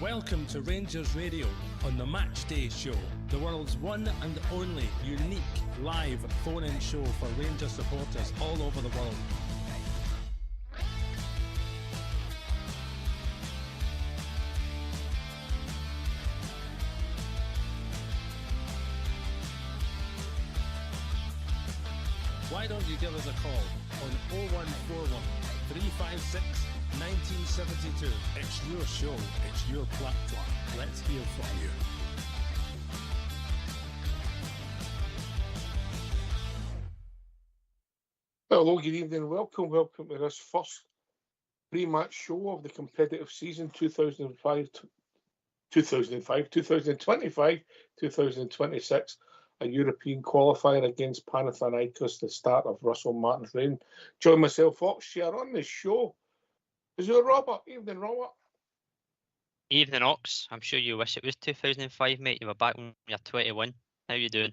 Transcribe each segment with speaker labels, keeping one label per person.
Speaker 1: Welcome to Rangers Radio on the Matchday show, the world's one and only unique live phone-in show for Rangers supporters all over the world. Why don't you give us a call on 0141 356 1972. It's your show, it's your platform. Let's hear from you.
Speaker 2: Hello, good evening. Welcome to this first pre-match show of the competitive season 2025, 2026, a European qualifier against Panathinaikos, the start of Russell Martin's reign. Join myself, Oxshare, on the show. Is it Robert? Evening, Robert.
Speaker 3: Evening, Ox. I'm sure you wish it was 2005, mate. You were back when you were 21. How you doing?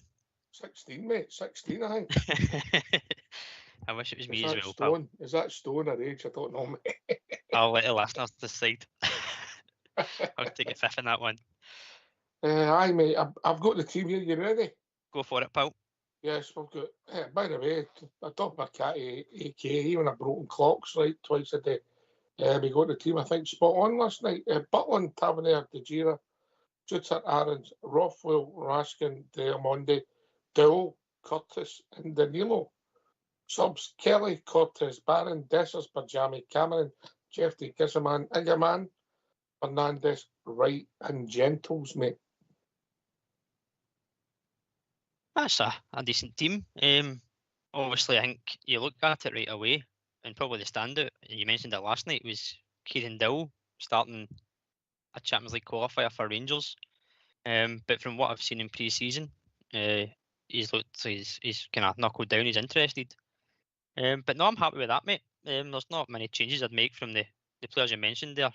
Speaker 2: 16, mate. 16, I think.
Speaker 3: I wish it was me as well, pal.
Speaker 2: Is that Stone or age? I don't know, mate.
Speaker 3: I'll let the listeners decide. I'll take a fifth in that one.
Speaker 2: Aye, mate. I've got the team here. You ready?
Speaker 3: Go for it, pal.
Speaker 2: Yes, we've got... by the way, I talk my cat AK, even a broken clocks, right, twice a day. We got the team, I think, spot on last night. Butland, Tavernier, De Gira, Jutert, Aarons, Rothwell, Raskin, Diamondi, Dowell, Curtis, and Danilo. Subs, Kelly, Cortez, Barron, Dessers, Bajami, Cameron, Jeffrey, Kissaman, Igaman, Fernandez, Wright, and Gentles, mate.
Speaker 3: That's a decent team. Obviously, I think you look at it right away, and probably the standout, and you mentioned it last night, was Kieran Dowell starting a Champions League qualifier for Rangers. But from what I've seen in pre-season, he's kind of knuckled down. He's interested. But no, I'm happy with that, mate. There's not many changes I'd make from the players you mentioned there.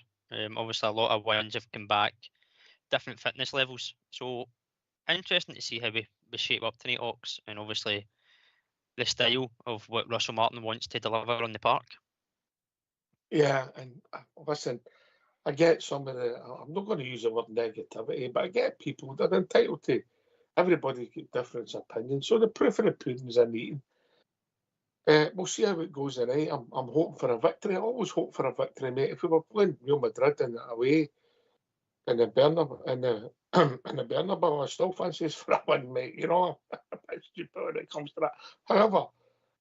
Speaker 3: Obviously, a lot of wins have come back, different fitness levels. So interesting to see how we shape up tonight, Ox, and obviously the style of what Russell Martin wants to deliver on the park.
Speaker 2: Yeah, and listen, I get some of the, I'm not going to use the word negativity, but I get people that are entitled to, everybody get different opinions. So the proof of the pudding's in the eating. We'll see how it goes tonight. I'm hoping for a victory. I always hope for a victory, mate. If we were playing Real Madrid in the away in the Bernabeu, in the Bernabeu, I still fancy us for a win, mate. You know, I'm a bit stupid when it comes to that. However,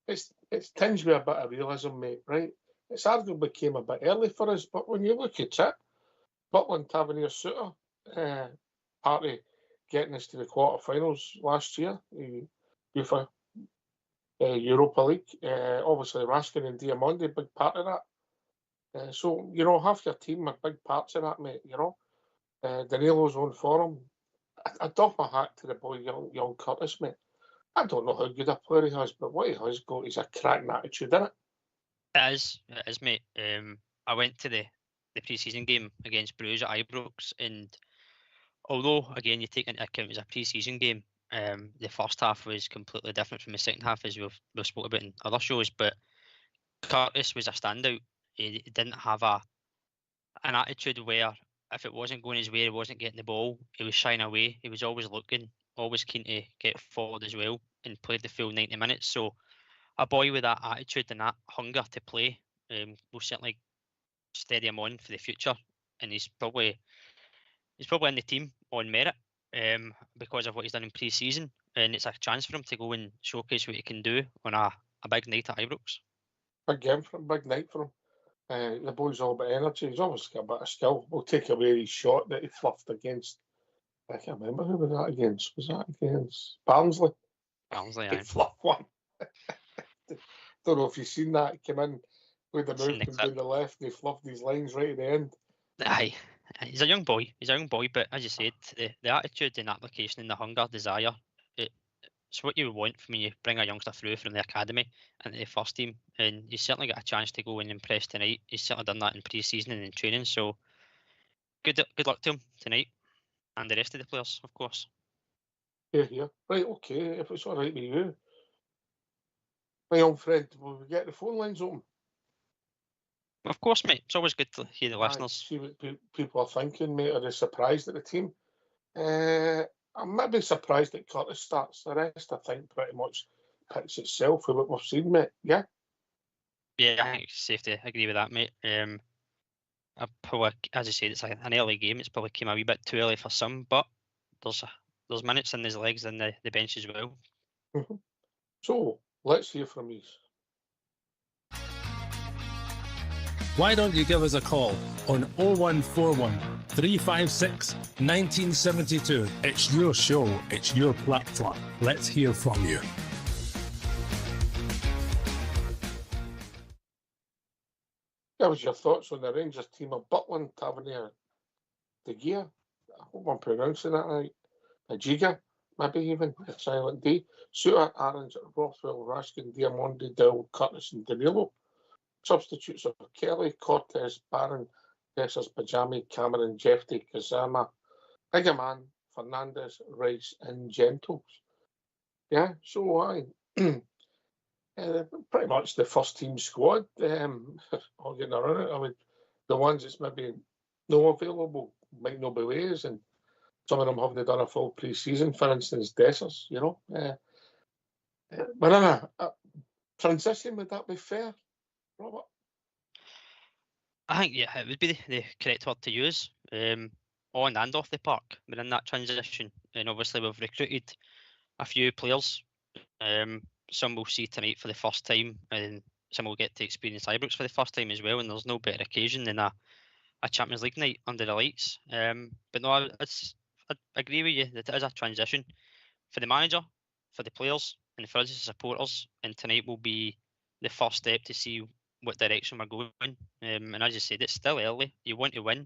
Speaker 2: it's tinged with a bit of realism, mate, right? It's arguably came a bit early for us, but when you look at it, Butland, Tavernier, Suter, partly getting us to the quarterfinals last year, UEFA Europa League. Obviously, Raskin and Diamondi, big part of that. So, you know, half your team are big parts of that, mate, you know. Danilo's on form. I doff my hat to the boy, young Curtis, mate. I don't know how good a player he has, but what he has got is a cracking attitude, isn't it?
Speaker 3: It is, mate. I went to the pre-season game against Bruges at Ibrox, and although, again, you take into account it was a pre-season game, the first half was completely different from the second half, as we've spoken about in other shows, but Curtis was a standout. He didn't have an attitude where if it wasn't going his way, he wasn't getting the ball, he was shying away. He was always looking, always keen to get forward as well, and played the full 90 minutes. So a boy with that attitude and that hunger to play will certainly steady him on for the future, and he's probably in the team on merit because of what he's done in pre-season, and it's a chance for him to go and showcase what he can do on a big night at Ibrox.
Speaker 2: Big game for him, big night for him. The boy's all about energy. He's obviously got a bit of skill. We'll take away his shot that he fluffed against. I can't remember who was that against. Was that against Barnsley?
Speaker 3: Barnsley,
Speaker 2: he fluffed one. Don't know if you've seen that. He came in with the move down the left and he fluffed his lines right at the end.
Speaker 3: Aye. He's a young boy, but as you said, the attitude and application and the hunger, desire, it's what you want when you bring a youngster through from the academy into the first team, and he's certainly got a chance to go and impress tonight. He's certainly done that in pre-season and in training, so good luck to him tonight, and the rest of the players, of course.
Speaker 2: Yeah. Right, okay, if it's all right with you. My young friend, will we get the phone lines open?
Speaker 3: Of course, mate. It's always good to hear the
Speaker 2: I
Speaker 3: listeners.
Speaker 2: see what people are thinking, mate. Are they surprised at the team? I'm maybe surprised that Curtis starts. The rest, I think, pretty much picks itself with what we've seen, mate. Yeah.
Speaker 3: Yeah, I think it's safe to agree with that, mate. I probably, as I said, it's an early game. It's probably came a wee bit too early for some, but there's minutes in his legs and the bench as well.
Speaker 2: Mm-hmm. So let's hear from you.
Speaker 1: Why don't you give us a call on 0141 356 1972? It's your show, it's your platform. Let's hear from you.
Speaker 2: That was your thoughts on the Rangers team of Butland, Tavernier, De Gea. I hope I'm pronouncing that right. Ajiga, maybe even a silent D. Suter, Aarons, Rothwell, Raskin, Diamondi, Dowell, Curtis, and Danilo. Substitutes of Kelly, Cortez, Barron, Dessers, Bajami, Cameron, Jeffrey, Kazama, Higaman, Fernandez, Rice, and Gentles. Yeah, so I pretty much the first team squad. All getting around it. I mean, the ones that's maybe no available might not be ways, and some of them haven't done a full pre-season. For instance, Dessers, you know. But transition, would that be fair, Robert?
Speaker 3: I think, yeah, it would be the correct word to use. On and off the park, we're in that transition, and obviously we've recruited a few players. Some we'll see tonight for the first time, and some will get to experience Ibrox for the first time as well. And there's no better occasion than a Champions League night under the lights. But no, I agree with you that it is a transition for the manager, for the players, and for us as supporters. And tonight will be the first step to see what direction we're going. And as you said, it's still early. You want to win,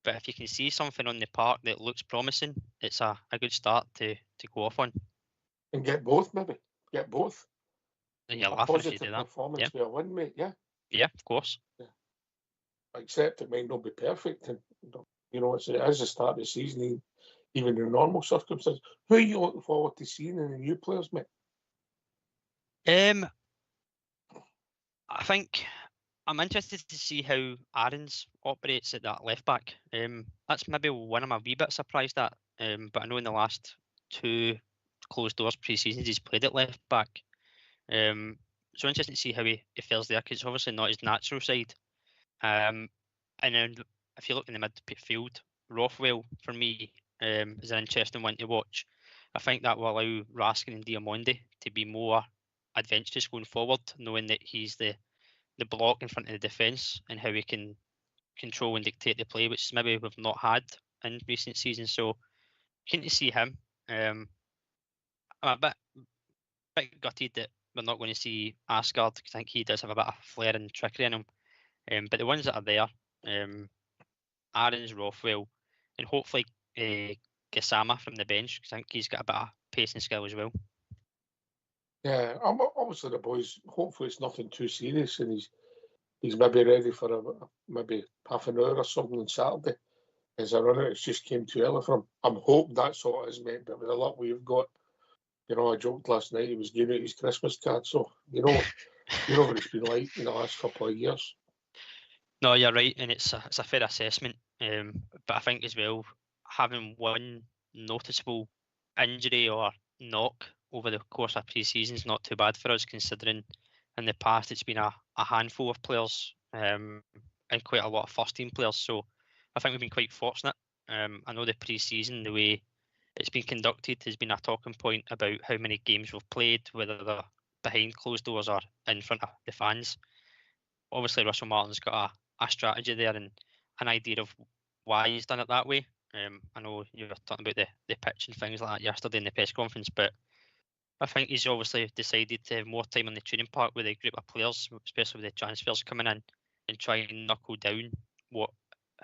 Speaker 3: but if you can see something on the park that looks promising, it's a good start to go off on.
Speaker 2: And get both, maybe. Get both.
Speaker 3: And you're
Speaker 2: A
Speaker 3: laughing if you
Speaker 2: positive
Speaker 3: do that.
Speaker 2: performance
Speaker 3: Yeah.
Speaker 2: with a win, mate, yeah.
Speaker 3: Yeah, of course.
Speaker 2: Yeah. Except it might not be perfect. And, you know, it is the start of the season, even in normal circumstances. Who are you looking forward to seeing in the new players, mate?
Speaker 3: I think I'm interested to see how Aarons operates at that left back. That's maybe one I'm a wee bit surprised at. But I know in the last two closed doors pre-seasons he's played at left back. So interesting to see how he feels there, because it's obviously not his natural side. And then if you look in the midfield, Rothwell for me is an interesting one to watch. I think that will allow Raskin and Diamondi to be more adventurous going forward, knowing that he's the block in front of the defence and how he can control and dictate the play, which maybe we've not had in recent seasons. So keen to see him. I'm a bit gutted that we're not going to see Asgard, because I think he does have a bit of flair and trickery in him. But the ones that are there, Aarons, Rothwell, and hopefully Gassama from the bench, because I think he's got a bit of pace and skill as well.
Speaker 2: Yeah, obviously the boys, hopefully it's nothing too serious, and he's maybe ready for maybe half an hour or something on Saturday. As a runner, it's just came too early for him. I'm hoping that's all it is, mate, but with the luck we've got, you know, I joked last night he was giving out his Christmas card, so you know what it's been like in the last couple of years.
Speaker 3: No, you're right, and it's a fair assessment. But I think as well, having one noticeable injury or knock over the course of pre-season is not too bad for us, considering in the past it's been a handful of players and quite a lot of first-team players. So I think we've been quite fortunate. I know the pre-season, the way it's been conducted, has been a talking point about how many games we've played, whether they're behind closed doors or in front of the fans. Obviously, Russell Martin's got a strategy there and an idea of why he's done it that way. I know you were talking about the pitch and things like that yesterday in the press conference, but I think he's obviously decided to have more time on the training park with a group of players, especially with the transfers coming in, and try and knuckle down what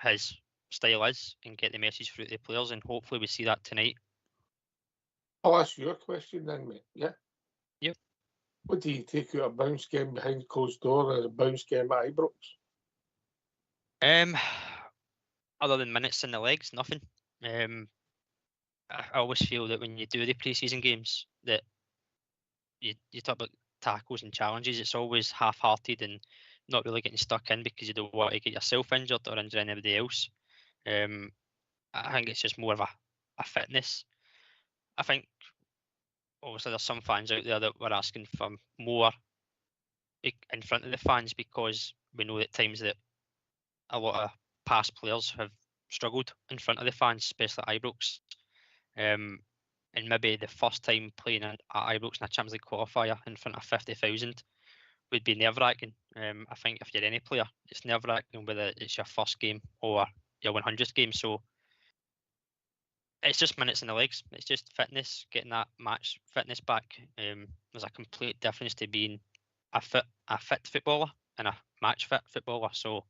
Speaker 3: his style is and get the message through to the players, and hopefully we see that tonight.
Speaker 2: I'll ask you a question then, mate. Yeah?
Speaker 3: Yep.
Speaker 2: What do you take out a bounce game behind closed door and a bounce game at Ibrox?
Speaker 3: Other than minutes in the legs, nothing. I always feel that when you do the pre-season games, that you talk about tackles and challenges, it's always half-hearted and not really getting stuck in because you don't want to get yourself injured or injure anybody else. I think it's just more of a fitness. I think obviously there's some fans out there that were asking for more in front of the fans because we know at times that a lot of past players have struggled in front of the fans, especially at Ibrox. And maybe the first time playing at Ibrox in a Champions League qualifier in front of 50,000 would be nerve-wracking. I think if you're any player, it's nerve-wracking whether it's your first game or your 100th game. So it's just minutes in the legs. It's just fitness, getting that match fitness back. There's a complete difference to being a fit footballer and a match fit footballer. So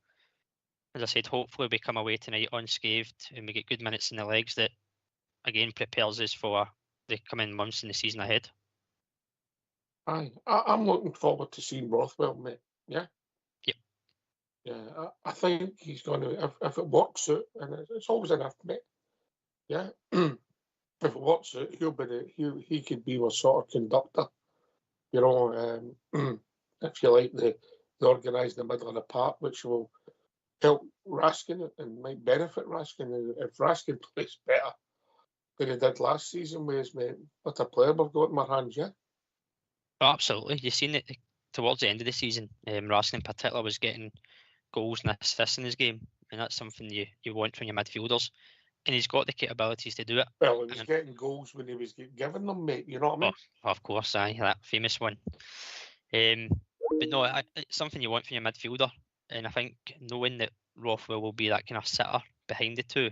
Speaker 3: as I said, hopefully we come away tonight unscathed and we get good minutes in the legs that again prepares us for the coming months in the season ahead.
Speaker 2: I'm looking forward to seeing Rothwell, mate. Yeah.
Speaker 3: Yep.
Speaker 2: Yeah, I think he's going to, if it works out, and it's always enough, mate. Yeah. If it works out, he could be a sort of conductor. You know, if you like, the organised the middle of the park, which will help Raskin and might benefit Raskin. If Raskin plays better than he did last season, mate, what a player we've got in our hands, yeah.
Speaker 3: Oh, absolutely. You've seen it towards the end of the season. Raskin in particular was getting goals and assists in his game, and that's something you want from your midfielders. And he's got the capabilities to do it.
Speaker 2: Well, he was getting goals when he was given them, mate. You know what I mean?
Speaker 3: Oh, of course, aye, that famous one. But no, it's something you want from your midfielder. And I think knowing that Rothwell will be that kind of sitter behind the two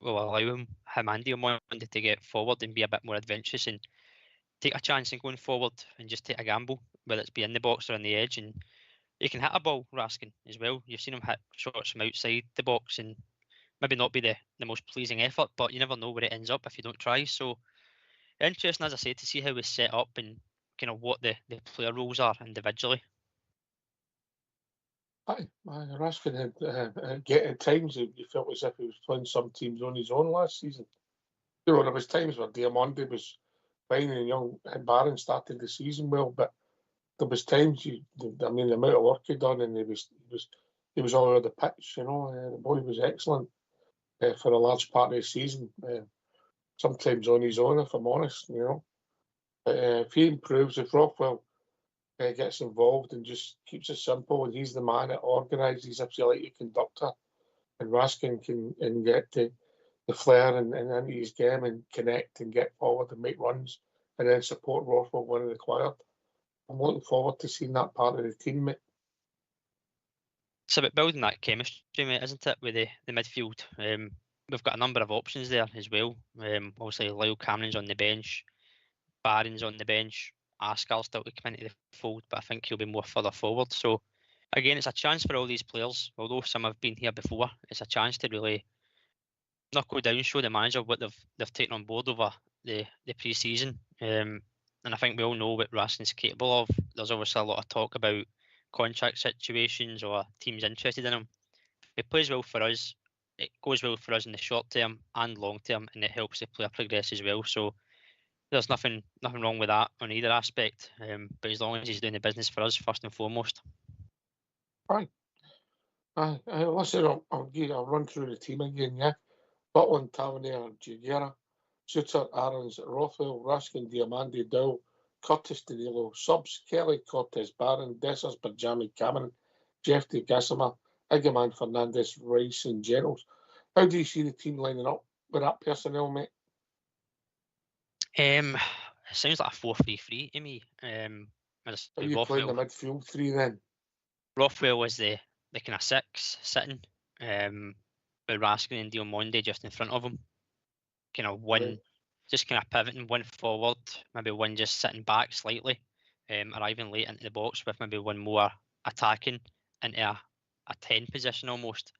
Speaker 3: will allow him and Diamande to get forward and be a bit more adventurous and take a chance in going forward and just take a gamble, whether it's be in the box or on the edge. And he can hit a ball, Raskin, as well. You've seen him hit shots from outside the box and maybe not be the most pleasing effort, but you never know where it ends up if you don't try. So interesting, as I say, to see how we set up and kind of what the player roles are individually.
Speaker 2: Aye, Raskin had at times you felt as if he was playing some teams on his own last season. You know, there was times where Diamande was fine and young, and Barron started the season well, but there was times the amount of work he'd done, and he was all over the pitch. You know, the boy was excellent for a large part of the season. Sometimes on his own, if I'm honest. You know, but if he improves, if Rothwell gets involved and just keeps it simple, and he's the man that organises, if you like, the conductor, and Raskin can get the flair and into his game and connect and get forward and make runs and then support Rothwell when required. I'm looking forward to seeing that part of the team, mate.
Speaker 3: It's about building that chemistry, mate, isn't it, with the midfield? We've got a number of options there as well. Obviously, Lyle Cameron's on the bench, Barron's on the bench, Askar's still to come into the fold, but I think he'll be more further forward. So, again, it's a chance for all these players, although some have been here before, it's a chance to really knuckle down, show the manager what they've taken on board over the pre-season. And I think we all know what Raskin's capable of. There's obviously a lot of talk about contract situations or teams interested in him. If he plays well for us, it goes well for us in the short term and long term, and it helps the player progress as well. So there's nothing wrong with that on either aspect. But as long as he's doing the business for us first and foremost.
Speaker 2: Aye. Listen, I'll run through the team again, yeah. Butland, Tavernier, Giguera, Suter, Aarons, Rothwell, Raskin, Diamande, Dow, Curtis, Danilo, Subs, Kelly, Cortez, Barron, Dessers, Benjamin, Cameron, Jeff De Gassama, Igaman, Fernandez, Rice, and Gentles. How do you see the team lining up with that personnel, mate?
Speaker 3: It sounds like a 4-3-3 to me.
Speaker 2: Are you playing the midfield three then?
Speaker 3: Rothwell was the kind of six sitting, with Raskin and Diamande just in front of him. Kind of one, right. Just kind of pivoting one forward, maybe one just sitting back slightly, arriving late into the box with maybe one more attacking into a 10 position almost.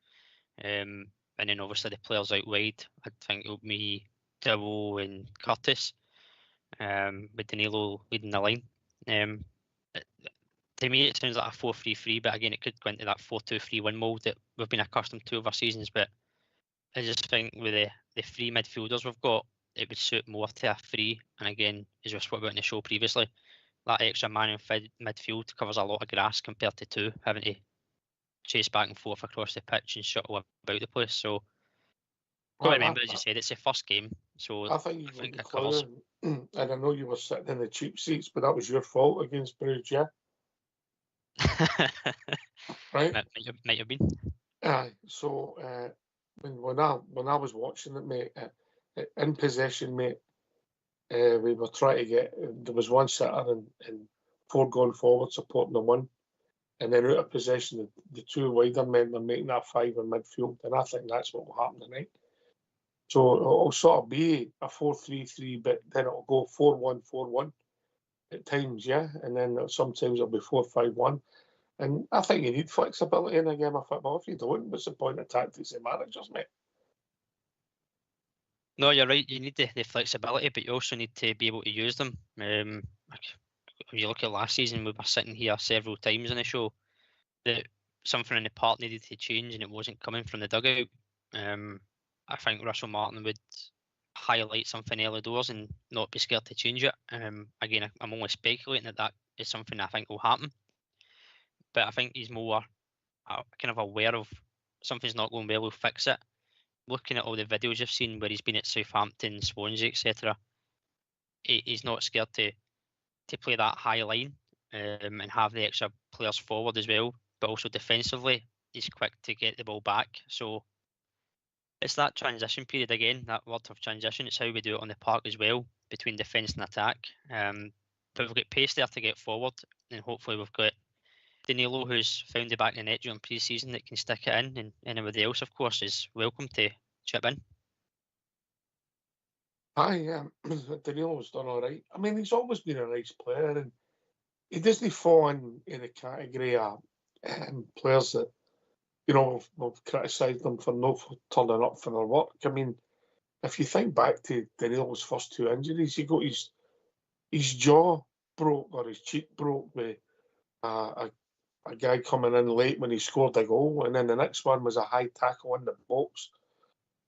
Speaker 3: And then obviously the players out wide, I think it would be Dow and Curtis, with Danilo leading the line. To me, it sounds like a 4-3-3, but again, it could go into that 4-2-3-1 mould that we've been accustomed to over seasons. But I just think with the three midfielders we've got, it would suit more to a three. And again, as we spoke about in the show previously, that extra man in midfield covers a lot of grass compared to two having to chase back and forth across the pitch and shuttle about the place. So, got to
Speaker 2: Well,
Speaker 3: remember, as you said, it's the first game, so
Speaker 2: I think
Speaker 3: I
Speaker 2: you got
Speaker 3: think
Speaker 2: your
Speaker 3: it covers.
Speaker 2: clue, and I know you were sitting in the cheap seats, but that was your fault against Bruges, yeah? Right?
Speaker 3: might have been.
Speaker 2: Aye. So when I was watching it, mate, in possession, mate, we were trying to get. There was one sitter and four going forward supporting the one, and then out of possession, the two wider men were making that five in midfield, and I think that's what will happen tonight. So it'll sort of be a 4-3-3, but then it'll go 4-1-4-1 at times, yeah, and then sometimes it'll be 4-5-1. And I think you need flexibility in a game of football. If you don't, what's the point of tactics and managers, mate?
Speaker 3: No, you're right. You need the flexibility, but you also need to be able to use them. If you look at last season, we were sitting here several times in the show that something in the park needed to change and it wasn't coming from the dugout. I think Russell Martin would highlight something early doors and not be scared to change it. Again, I'm only speculating that is something I think will happen. But I think he's more kind of aware of something's not going well, he'll fix it. Looking at all the videos you've seen where he's been at Southampton, Swansea, etc., he's not scared to play that high line and have the extra players forward as well. But also defensively, he's quick to get the ball back. So it's that transition period again, that word of transition. It's how we do it on the park as well, between defence and attack. But we've got pace there to get forward, and hopefully we've got Danilo, who's found the back of the net during pre-season, that can stick it in, and anybody else, of course, is welcome to chip in.
Speaker 2: Aye, Danilo's done all right. I mean, he's always been a nice player, and he doesn't fall in the category of players that, you know, we've criticised them for not turning up for their work. I mean, if you think back to Danilo's first two injuries, he got his jaw broke or his cheek broke with a guy coming in late when he scored a goal, and then the next one was a high tackle in the box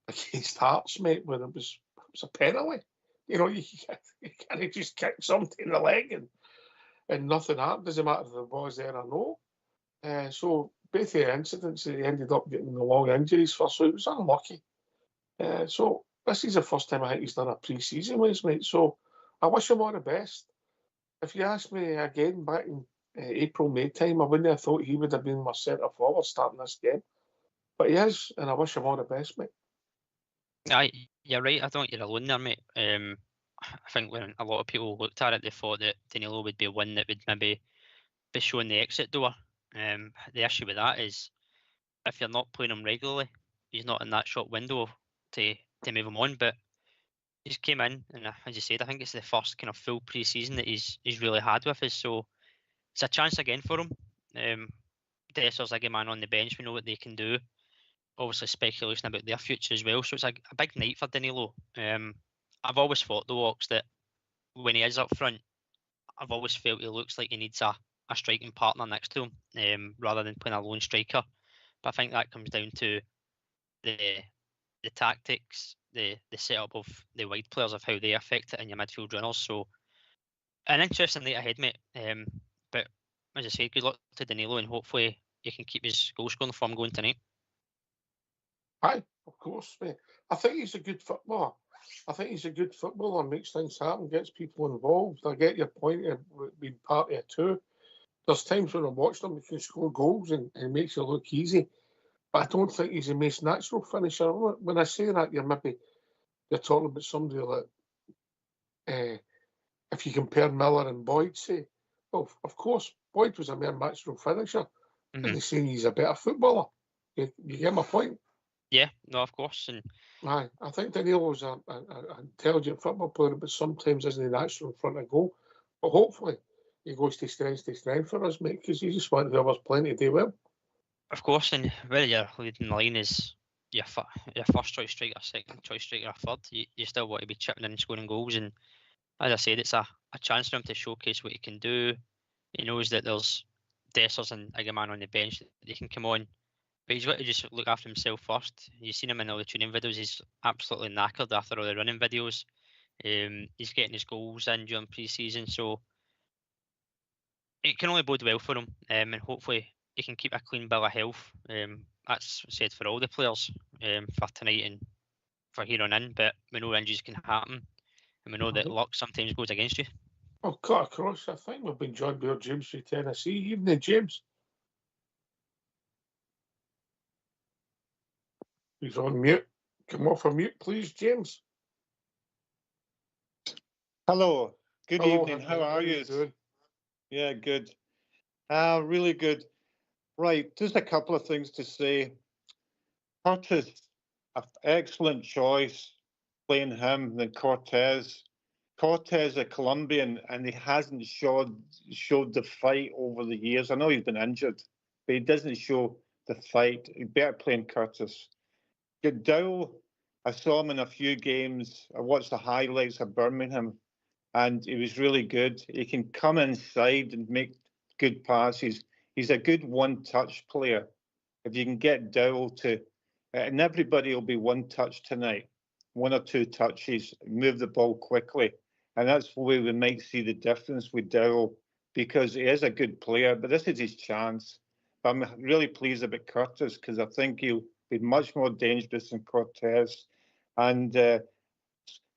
Speaker 2: against Hearts, mate, where it was a penalty. You know, you can't just kick somebody in the leg and nothing happened. Doesn't matter if the ball's there or no. So both the incidents, he ended up getting the long injuries for, so it was unlucky. So this is the first time I think he's done a pre-season with, mate. So I wish him all the best. If you ask me again back in April, May time, I wouldn't have thought he would have been my centre forward starting this game. But he is, and I wish him all the best, mate.
Speaker 3: Aye, you're right. I don't think you're alone there, mate. I think when a lot of people looked at it, they thought that Danilo would be one that would maybe be showing the exit door. The issue with that is if you're not playing him regularly, he's not in that short window to move him on. But he's came in, and as you said, I think it's the first kind of full pre-season that he's really had with us. So it's a chance again for him. Desser's a good man on the bench. We know what they can do. Obviously, speculation about their future as well. So it's a big night for Danilo. I've always thought, though, Ox, that when he is up front, I've always felt he looks like he needs a striking partner next to him rather than playing a lone striker. But I think that comes down to the tactics, the setup of the wide players, of how they affect it in your midfield runners. So an interesting night ahead, mate. But as I say, good luck to Danilo, and hopefully you can keep his goal scoring form going tonight.
Speaker 2: Aye, of course, mate. I think he's a good footballer. Makes things happen, gets people involved. I get your point of being part of it too. There's times when I'm watching him, he can score goals and makes it look easy. But I don't think he's the most natural finisher. When I say that, you're talking about somebody like, if you compare Miller and Boyd, say, well, of course, Boyd was a more natural finisher.
Speaker 3: Mm-hmm.
Speaker 2: And he's saying he's a better footballer. You get my point?
Speaker 3: Yeah, no, of course. And
Speaker 2: aye, I think Danilo's an intelligent football player, but sometimes isn't natural in front of goal. But hopefully, he goes to strength for us, mate, because he's just one whoever's playing to do well.
Speaker 3: Of course, and whether your leading line is your first choice striker, second choice striker, or third, you still want to be chipping in and scoring goals. And as I said, it's a chance for him to showcase what he can do. He knows that there's Dessers and a man on the bench that they can come on. But he's got to just look after himself first. You've seen him in all the training videos. He's absolutely knackered after all the running videos. He's getting his goals in during pre-season. So it can only bode well for him. And hopefully he can keep a clean bill of health. That's said for all the players for tonight and for here on in. But we know injuries can happen, and we know that luck sometimes goes against you.
Speaker 2: Well, cut across. I think we've been joined by our James from Tennessee. Evening, James. He's on mute. Come off of mute, please, James.
Speaker 4: Hello. Good
Speaker 2: Hello,
Speaker 4: evening. How are you?
Speaker 2: doing?
Speaker 4: Yeah, good. Really good. Right, just a couple of things to say. Curtis, an excellent choice playing him than Cortez. Cortez, a Colombian, and he hasn't showed the fight over the years. I know he's been injured, but he doesn't show the fight. He better playing Curtis. Goodell, I saw him in a few games. I watched the highlights of Birmingham, and he was really good. He can come inside and make good passes. He's a good one-touch player. If you can get Dowell to, and everybody will be one-touch tonight, 1 or 2 touches, move the ball quickly. And that's where we might see the difference with Dowell, because he is a good player, but this is his chance. But I'm really pleased about Curtis, because I think he'll be much more dangerous than Cortez. And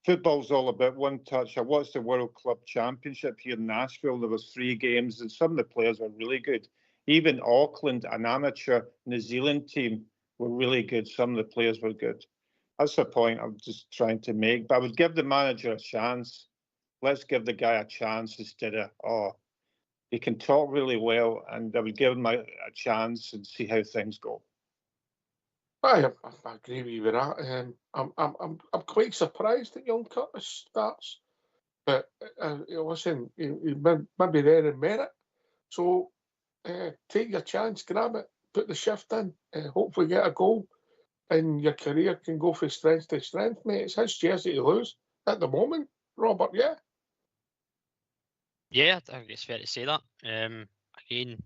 Speaker 4: football's all about one touch. I watched the World Club Championship here in Nashville. There was 3 games, and some of the players were really good. Even Auckland, an amateur New Zealand team, were really good. Some of the players were good. That's the point I'm just trying to make. But I would give the manager a chance. Let's give the guy a chance instead of, he can talk really well, and I would give him a chance and see how things go.
Speaker 2: I agree with you with that. I'm quite surprised that young Curtis starts, but listen, he may be there in merit. So take your chance, grab it, put the shift in, hopefully get a goal, and your career can go from strength to strength, mate. It's his jersey to lose at the moment, Robert. Yeah.
Speaker 3: Yeah, I think it's fair to say that. Again,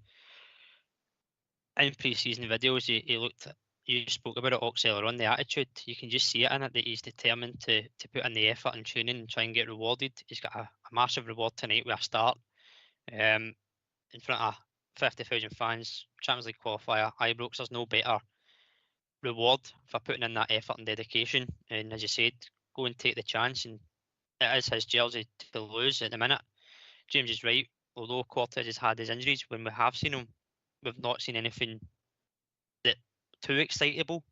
Speaker 3: in pre-season videos, he looked. You spoke about it, Ox, earlier on, the attitude. You can just see it in it that he's determined to put in the effort and training and try and get rewarded. He's got a massive reward tonight with a start. In front of 50,000 fans, Champions League qualifier, Ibrox. There's no better reward for putting in that effort and dedication. And as you said, go and take the chance. And it is his jersey to lose at the minute. James is right. Although Cortez has had his injuries, when we have seen him, we've not seen anything that too excitable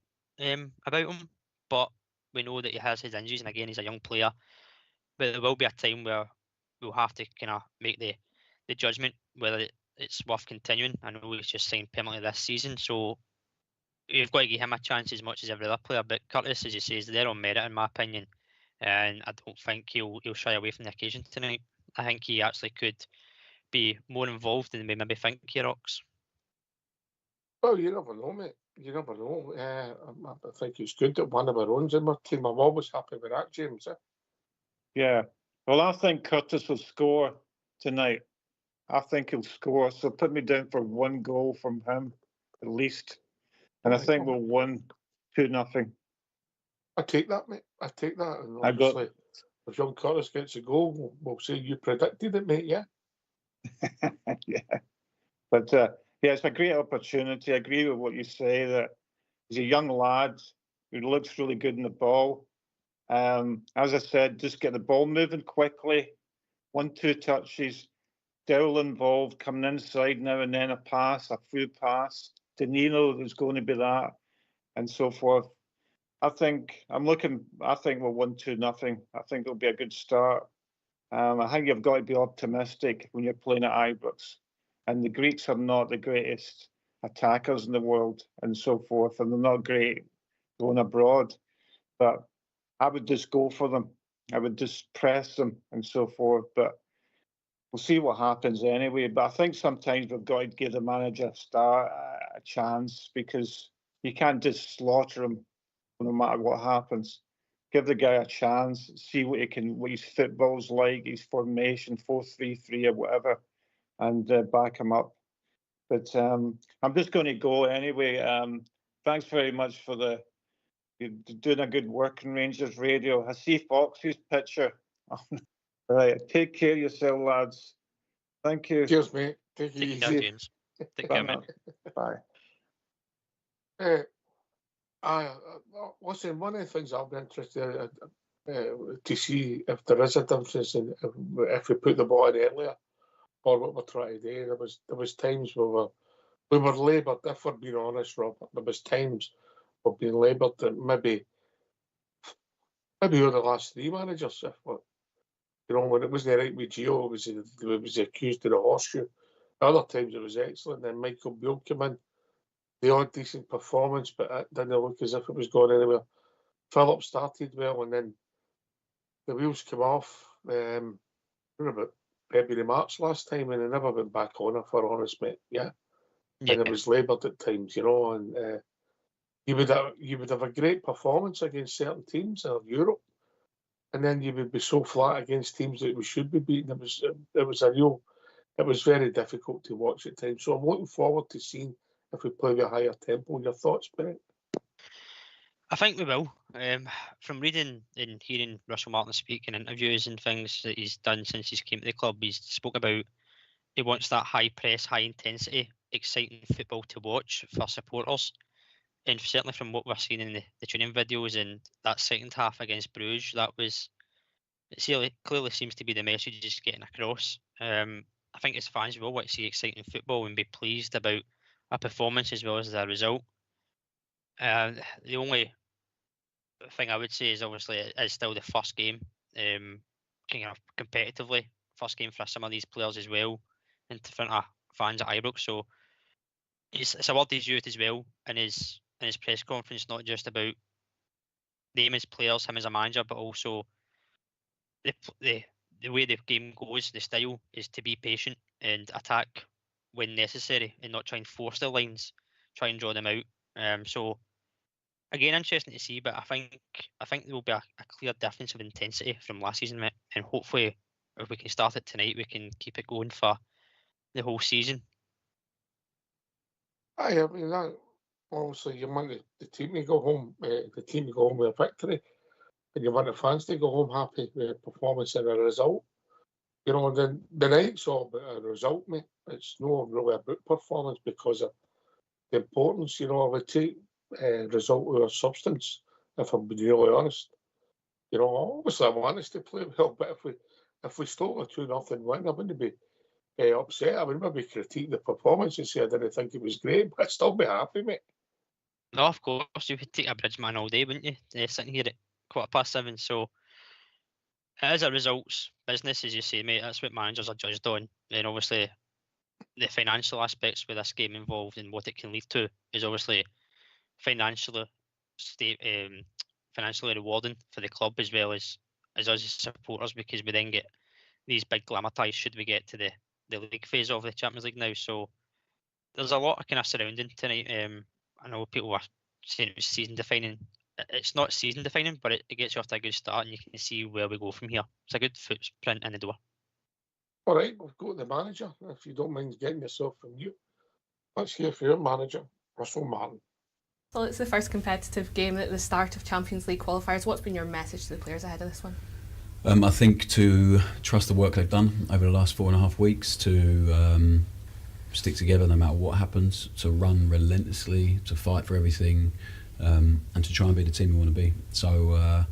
Speaker 3: about him. But we know that he has his injuries, and again, he's a young player. But there will be a time where we'll have to kind of make the judgment whether it's worth continuing. I know he's just signed permanently this season, so you've got to give him a chance as much as every other player. But Curtis, as you say, is there on merit, in my opinion, and I don't think he'll shy away from the occasion tonight. I think he actually could be more involved than we maybe think here, Ox.
Speaker 2: Well, you never know, mate. You never know. I think it's good that one of our own's in my team. I'm always happy with that, James.
Speaker 4: Yeah. Well, I think Curtis will score tonight. I think he'll score. So put me down for 1 goal from him, at least. And I think we'll win 2-0.
Speaker 2: I take that, mate. I take that. And obviously, if young Curtis gets a goal, we'll say you predicted it, mate, yeah?
Speaker 4: Yeah. But, yeah, it's a great opportunity. I agree with what you say, that he's a young lad who looks really good in the ball. As I said, just get the ball moving quickly. 1-2 touches. Dowell involved, coming inside now and then, a pass, a through pass. Danilo is going to be that, and so forth. I think we'll win 2-0. I think it'll be a good start. I think you've got to be optimistic when you're playing at Ibrox. And the Greeks are not the greatest attackers in the world, and so forth, and they're not great going abroad. But I would just go for them. I would just press them and so forth. But we'll see what happens anyway. But I think sometimes we've got to give the manager a chance, because you can't just slaughter him no matter what happens. Give the guy a chance, see what his football's like, his formation, 4-3-3 or whatever, and back him up. But I'm just going to go anyway. Thanks very much for you're doing a good work in Rangers Radio. I see Fox's picture. Right, take care of yourself, lads. Thank you.
Speaker 2: Cheers, mate. Take it
Speaker 3: Take
Speaker 2: easy.
Speaker 3: care, James. Take care, mate.
Speaker 4: Bye.
Speaker 2: Listen, one of the things I'll be interested to see if there is a difference in if we put the ball in earlier or what we're trying to do. There was times we were laboured, if we're being honest, Robert. There was times we've been laboured that maybe over the last three managers, when it wasn't right with Gio, it was accused of the horseshoe. Other times it was excellent. Then Michael Beale came in, the odd decent performance, but it didn't look as if it was going anywhere. Philip started well, and then the wheels came off. About February, March last time, and they never went back on, if we're honest, mate. Yeah. And it was laboured at times, and you would have a great performance against certain teams in Europe, and then you would be so flat against teams that we should be beating. It was very difficult to watch at times. So I'm looking forward to seeing if we play with a higher tempo. Your thoughts, Bennett?
Speaker 3: I think we will. From reading and hearing Russell Martin speak in interviews and things that he's done since he's came to the club, he's spoke about he wants that high press, high intensity, exciting football to watch for supporters. And certainly from what we're seeing in the training videos and that second half against Bruges, it clearly seems to be the message is getting across. I think as fans we all want to see exciting football and be pleased about a performance as well as a result. The only thing I would say is obviously it is still the first game, kind of competitively, first game for some of these players as well, in front of fans at Ibrox. So it's a word he's used as well in his press conference, not just about them as players, him as a manager, but also the way the game goes, the style is to be patient and attack when necessary and not try and force the lines, try and draw them out. So again, interesting to see, but I think there will be a clear difference of intensity from last season, mate. And hopefully, if we can start it tonight, we can keep it going for the whole season.
Speaker 2: I mean, obviously you want the team to go home, with a victory, and you want the fans to go home happy with a performance and a result. The night's all about a result, mate. It's not really about performance because of the importance. I would take result over substance, if I'm being really honest. Obviously I want us to play well, but if we stole a 2-0 win, I wouldn't be upset. I would maybe critique the performance and say I didn't think it was great, but I'd still be happy, mate.
Speaker 3: No, of course, you would take a Bridgeman all day, wouldn't you? Sitting here at 7:15, so it is a results business, as you say, mate. That's what managers are judged on. And obviously the financial aspects with this game involved and what it can lead to is obviously financially rewarding for the club as well as us as supporters, because we then get these big glamour ties should we get to the league phase of the Champions League now. So there's a lot of kind of surrounding tonight. I know people are saying it was season defining. It's not season defining, but it gets you off to a good start and you can see where we go from here. It's a good footprint in the door.
Speaker 2: All right, we'll go to the manager. If you don't mind getting yourself from you, let's hear from your manager, Russell Martin.
Speaker 5: So it's the first competitive game at the start of Champions League qualifiers. What's been your message to the players ahead of this one?
Speaker 6: I think to trust the work they've done over the last 4.5 weeks, to stick together no matter what happens, to run relentlessly, to fight for everything, and to try and be the team we want to be. So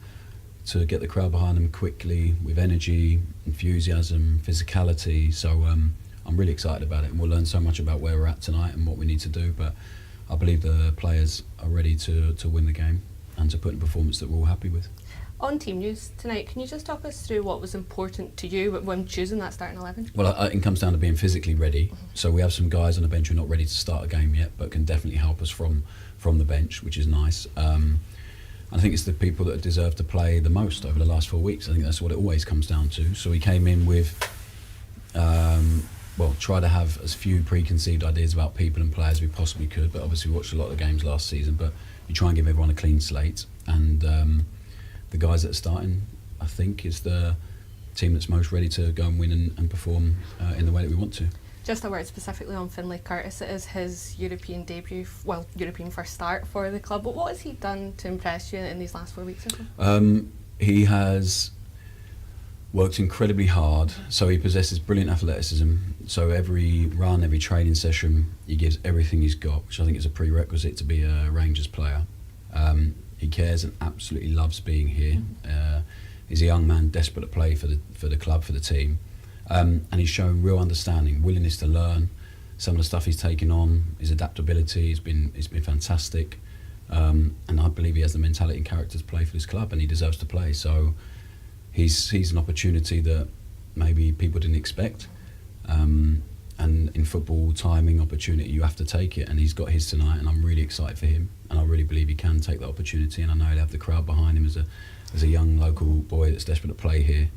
Speaker 6: to get the crowd behind them quickly with energy, enthusiasm, physicality. So I'm really excited about it, and we'll learn so much about where we're at tonight and what we need to do. But I believe the players are ready to win the game and to put in a performance that we're all happy with.
Speaker 5: On team news tonight, can you just talk us through what was important to you when choosing that starting 11?
Speaker 6: Well, it comes down to being physically ready. So we have some guys on the bench who are not ready to start a game yet, but can definitely help us from the bench, which is nice. I think it's the people that deserve to play the most over the last 4 weeks. I think that's what it always comes down to. So we came in with, try to have as few preconceived ideas about people and players as we possibly could, but obviously we watched a lot of the games last season, but you try and give everyone a clean slate. And the guys that are starting, I think, is the team that's most ready to go and win and perform in the way that we want to.
Speaker 5: Just a word specifically on Finlay Curtis. It is his European debut, European first start for the club. But what has he done to impress you in these last 4 weeks or so?
Speaker 6: He has works incredibly hard, so he possesses brilliant athleticism. So every run, every training session, he gives everything he's got, which I think is a prerequisite to be a Rangers player. He cares and absolutely loves being here. He's a young man desperate to play for the club, for the team, and he's shown real understanding, willingness to learn. Some of the stuff he's taken on, his adaptability, has been fantastic, and I believe he has the mentality and character to play for this club, and he deserves to play. So he's an opportunity that maybe people didn't expect, and in football, timing, opportunity, you have to take it, and he's got his tonight, and I'm really excited for him, and I really believe he can take that opportunity, and I know he'll have the crowd behind him as a young local boy that's desperate to play here,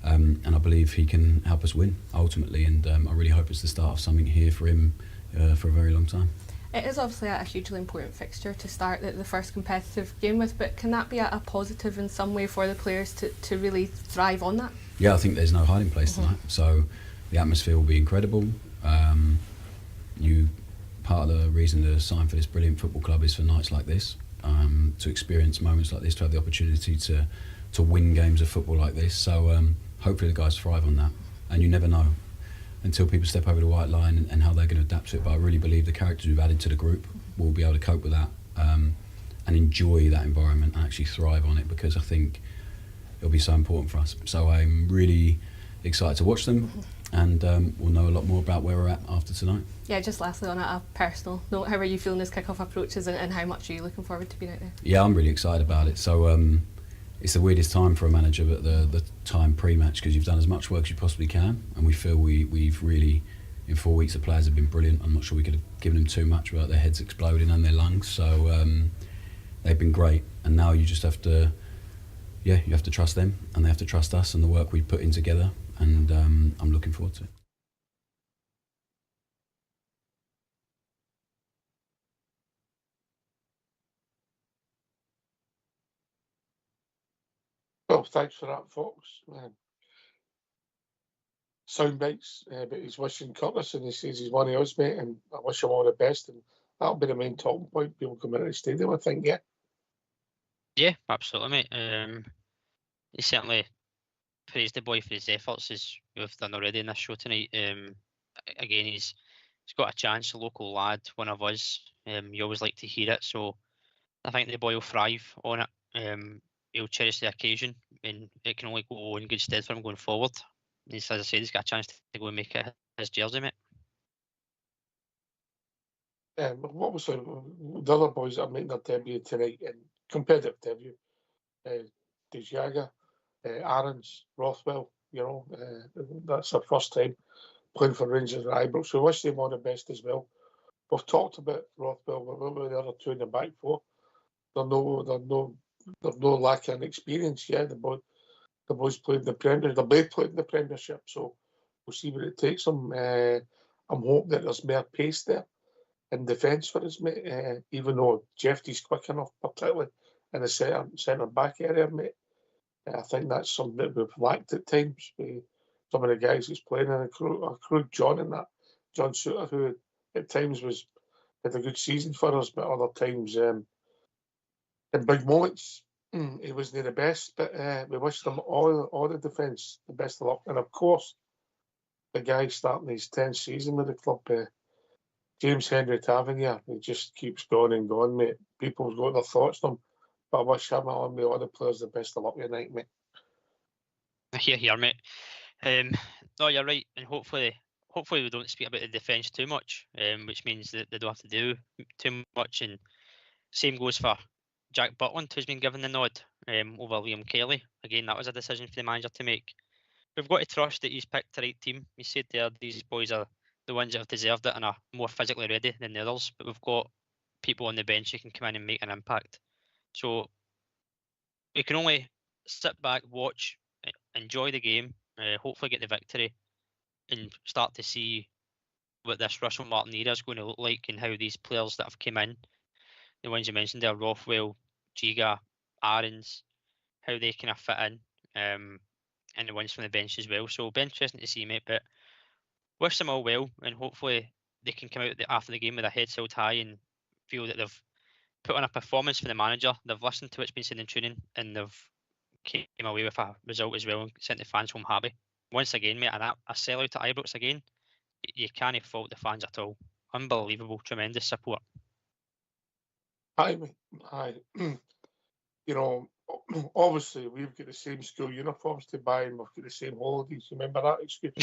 Speaker 6: and I believe he can help us win ultimately, and I really hope it's the start of something here for him for a very long time.
Speaker 5: It is obviously a hugely important fixture to start the first competitive game with, but can that be a positive in some way for the players to really thrive on that?
Speaker 6: Yeah, I think there's no hiding place tonight, so the atmosphere will be incredible. Part of the reason to sign for this brilliant football club is for nights like this, to experience moments like this, to have the opportunity to win games of football like this. So hopefully the guys thrive on that, and you never know until people step over the white line and how they're going to adapt to it. But I really believe the characters we've added to the group will be able to cope with that, and enjoy that environment and actually thrive on it, because I think it'll be so important for us. So I'm really excited to watch them, and we'll know a lot more about where we're at after tonight. Yeah,
Speaker 5: just lastly on a personal note, how are you feeling as kick-off approaches, and how much are you looking forward to being out there?
Speaker 6: Yeah, I'm really excited about it. So it's the weirdest time for a manager, but the time pre-match, because you've done as much work as you possibly can, and we feel we've really, in 4 weeks, the players have been brilliant. I'm not sure we could have given them too much without their heads exploding and their lungs. So they've been great, and now you just have to, you have to trust them, and they have to trust us and the work we put in together, and I'm looking forward to it.
Speaker 2: Well, thanks for that, folks. Sound bites, but he's wishing Curtis, and he says he's one of us, mate, and I wish him all the best, and that'll be the main talking point. People come into the stadium, I think, yeah.
Speaker 3: Yeah, absolutely, mate. He certainly praised the boy for his efforts, as we've done already in this show tonight. Again, he's got a chance, a local lad, one of us. You always like to hear it, so I think the boy will thrive on it. He'll cherish the occasion, and it can only go in good stead for him going forward. As I said, he's got a chance to go and make it his jersey, mate.
Speaker 2: What was the other boys that are making their debut tonight in competitive debut? De Jager, Aarons, Rothwell, that's their first time playing for Rangers at Ibrox. So we wish them all the best as well. We've talked about Rothwell, but what about the other two in the back four? They're no lacking experience. Yeah, the boys played in the Premier. They both played in the Premiership, so we'll see where it takes them. I'm hoping that there's more pace there in defence for us, mate. Even though Jeffrey's quick enough, particularly in the centre back area, mate. I think that's something that we've lacked at times. Some of the guys who's playing in include John in that. John Suter, who at times had a good season for us, but other times in big moments he wasn't the best. But we wish them all the defence the best of luck. And of course, the guy starting his 10th season with the club, James Henry Tavernier, he just keeps going and going, mate. People's got their thoughts on him, but I wish him along with all the players the best of luck tonight, mate.
Speaker 3: Here, mate. No, you're right, and hopefully we don't speak about the defence too much, which means that they don't have to do too much. And same goes for Jack Butland, who's been given the nod over Liam Kelly. Again, that was a decision for the manager to make. We've got to trust that he's picked the right team. He said there these boys are the ones that have deserved it and are more physically ready than the others, but we've got people on the bench who can come in and make an impact. So we can only sit back, watch, enjoy the game, hopefully get the victory, and start to see what this Russell Martin era is going to look like, and how these players that have come in, the ones you mentioned there, Rothwell, Giga, Aarons, how they kind of fit in, and the ones from the bench as well. So it'll be interesting to see, mate, but wish them all well, and hopefully they can come out after the game with their heads held high and feel that they've put on a performance for the manager. They've listened to what's been said in training, and they've came away with a result as well and sent the fans home happy. Once again, mate, a sellout at Ibrox again. You can't fault the fans at all. Unbelievable, tremendous support.
Speaker 2: Aye, mate. Aye. You know, obviously we've got the same school uniforms to buy and we've got the same holidays. Remember that excuse?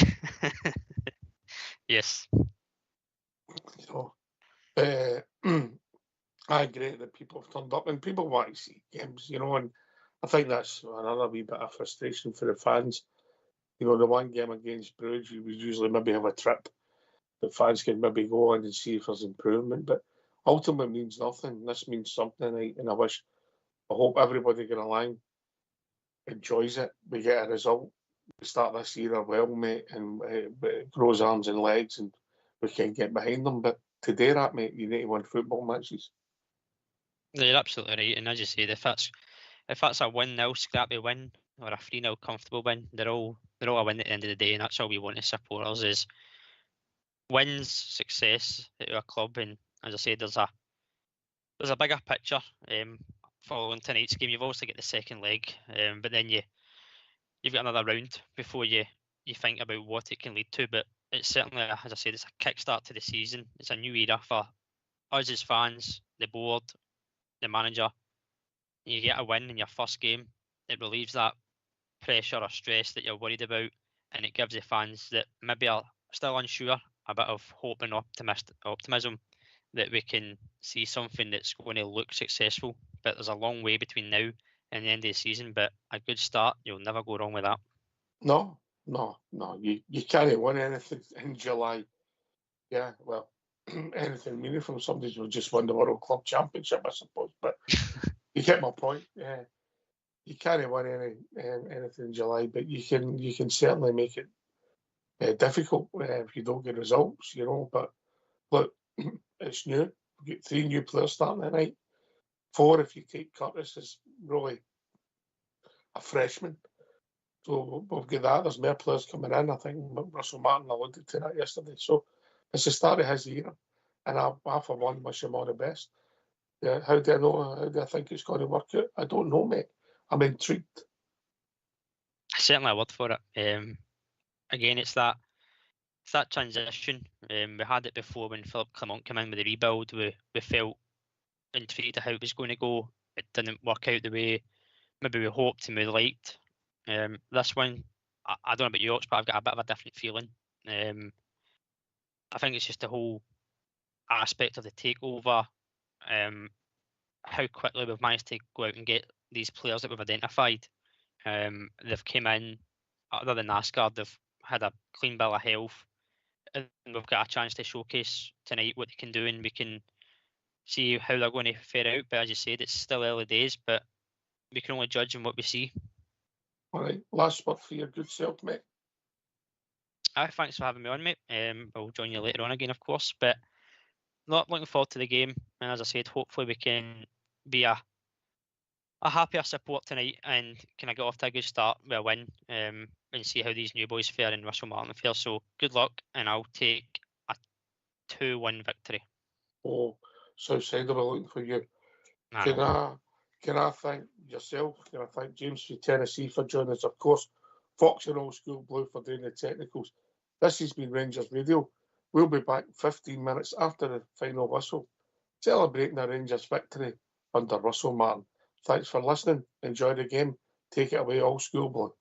Speaker 3: Yes.
Speaker 2: You know, I agree that people have turned up and people want to see games, you know, and I think that's another wee bit of frustration for the fans. You know, the one game against Bruges, we would usually maybe have a trip that fans can maybe go on and see if there's improvement, but ultimately means nothing. This means something, and I hope everybody getting along enjoys it. We get a result. We start this year well, mate, and it grows arms and legs, and we can get behind them. But to do that, mate, you need to win football matches.
Speaker 3: You're absolutely right, and as you said, if that's a 1-0 scrappy win or a 3-0 comfortable win, they're all a win at the end of the day, and that's all we want as supporters is wins, success at our club. And as I said, there's a bigger picture following tonight's game. You've obviously got the second leg, but then you've got another round before you think about what it can lead to. But it's certainly, as I said, it's a kickstart to the season. It's a new era for us as fans, the board, the manager. You get a win in your first game, it relieves that pressure or stress that you're worried about, and it gives the fans that maybe are still unsure a bit of hope and optimism that we can see something that's going to look successful. But there's a long way between now and the end of the season, but a good start, you'll never go wrong with that.
Speaker 2: No. You can't win anything in July. Yeah, well, anything meaningful. Somebody will just win the World Club Championship, I suppose. But you get my point. Yeah, you can't win anything in July, but you can certainly make it difficult if you don't get results. You know, but look, it's new. We've got 3 new players starting tonight. 4 if you take Curtis is really a freshman. So we've got that. There's more players coming in. I think Russell Martin alluded to that yesterday. So it's the start of his year. And I for one, wish him all the best. Yeah, how do I know? How do I think it's going to work out? I don't know, mate. I'm intrigued.
Speaker 3: Certainly a word for it. Again, it's that transition. We had it before when Philip Clement came in with the rebuild. We felt intrigued at how it was going to go. It didn't work out the way maybe we hoped and we liked. This one, I don't know about you, Ox, but I've got a bit of a different feeling. I think it's just the whole aspect of the takeover, how quickly we've managed to go out and get these players that we've identified. They've come in, other than NASCAR, they've had a clean bill of health, and we've got a chance to showcase tonight what they can do, and we can see how they're going to fare out. But as you said, it's still early days, but we can only judge on what we see.
Speaker 2: All right, last word for your good self, mate.
Speaker 3: Thanks for having me on, mate. I'll join you later on again, of course, but not looking forward to the game. And as I said, hopefully we can be a happier support tonight and can I get off to a good start with a win, and see how these new boys fare and Russell Martin fare. So good luck, and I'll take a 2-1 victory.
Speaker 2: Oh, Southside will be looking for you. Can I thank yourself? Can I thank James from Tennessee for joining us? Of course, Fox and Old School Blue for doing the technicals. This has been Rangers Radio. We'll be back 15 minutes after the final whistle, celebrating a Rangers victory under Russell Martin. Thanks for listening. Enjoy the game. Take it away, Old School Blue.